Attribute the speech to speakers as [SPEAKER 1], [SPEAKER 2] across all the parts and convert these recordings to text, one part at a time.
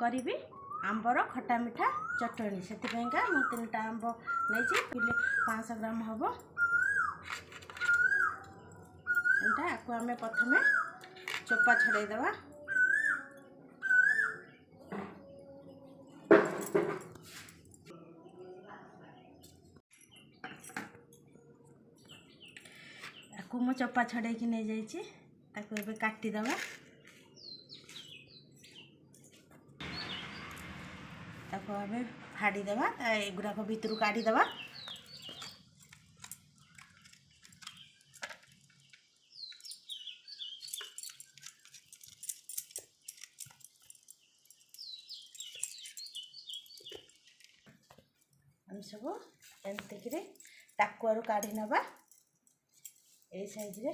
[SPEAKER 1] करी आंबर खटा मीठा चटनी से मु 3टा आंब नहीं किले 500 ग्राम हम एटा आपको आम प्रथम चोपा छड़ेदवा आपको मु चोपा छड़े कि नहीं जाइए ताको काटिदेवा ताको आम फाड़ीदेवा एगुड़ाक भितर काढ़ीदेवा हम सब एमतिक टाकुआरू काढ़ी नवा ए साइज रे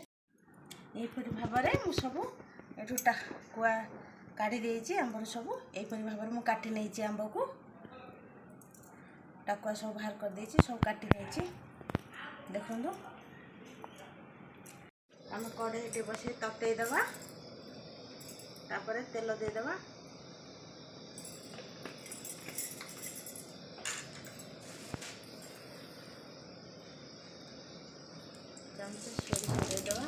[SPEAKER 1] यहीपरि भाव में सब ये टाकुआ काढ़ी देछि आंबर सब यहीपरि भाव में काटी नहीं आंब को टाकुआ सब बाहर कर देछि सब काटी नहीं देखो आम कड़े बस ततई दवा तापर तेल देदवा चामच सोरिष देदवा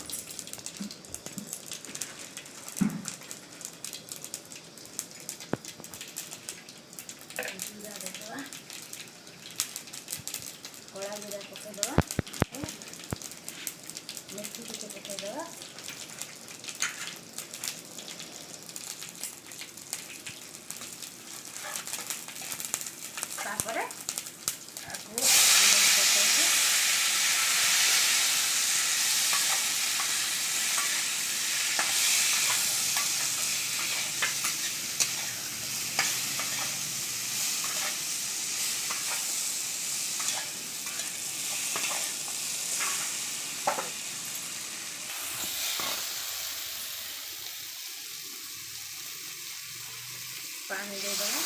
[SPEAKER 1] जीरा देदवा कला जीरा पकईदवा मेथी टिके पकईदवा तापर पानी देदवा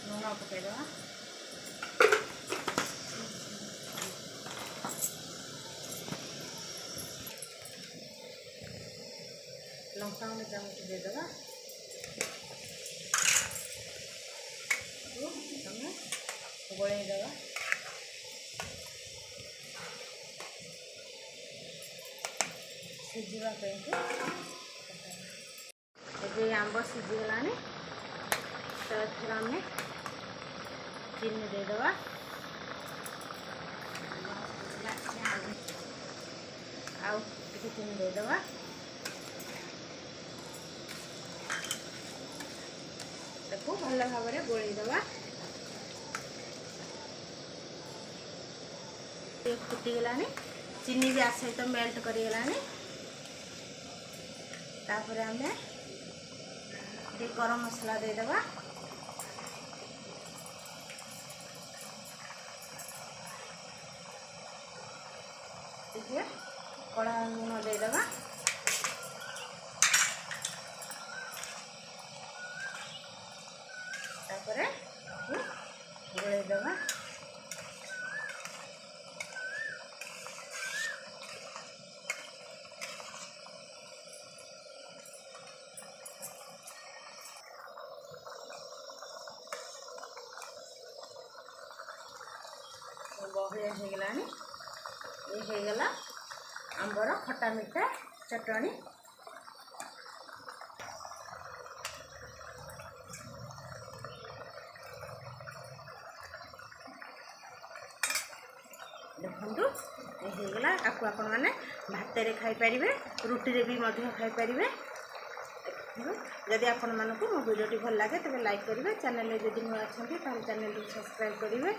[SPEAKER 1] लुण पकईदवा लंका गुंड चामच देदवा गोलैदवा सीझा ये आंब सीझीगला तो आम चीनी देदवा आउ चीनी देदवा ताको भल भाव में गोलैदवा फुटीगला चीनी भी आस सहित मेल्ट करगला तापर आम गरम मसला देदवा कड़ा लुण देदवा तापर गोलैदवा बहलिया हो गला आंबर खटा मीठा चटनी देखु होगला आपको आपण मैंने भात रे खाई पारिबे रुटी रे भी मध्य खाई पारिबे जदि आपण मानकु मो वीडियो भल लगे तबे लाइक करिवे चैनल रे जदि नुआ अछंती ताले चैनल को सब्सक्राइब करिवे।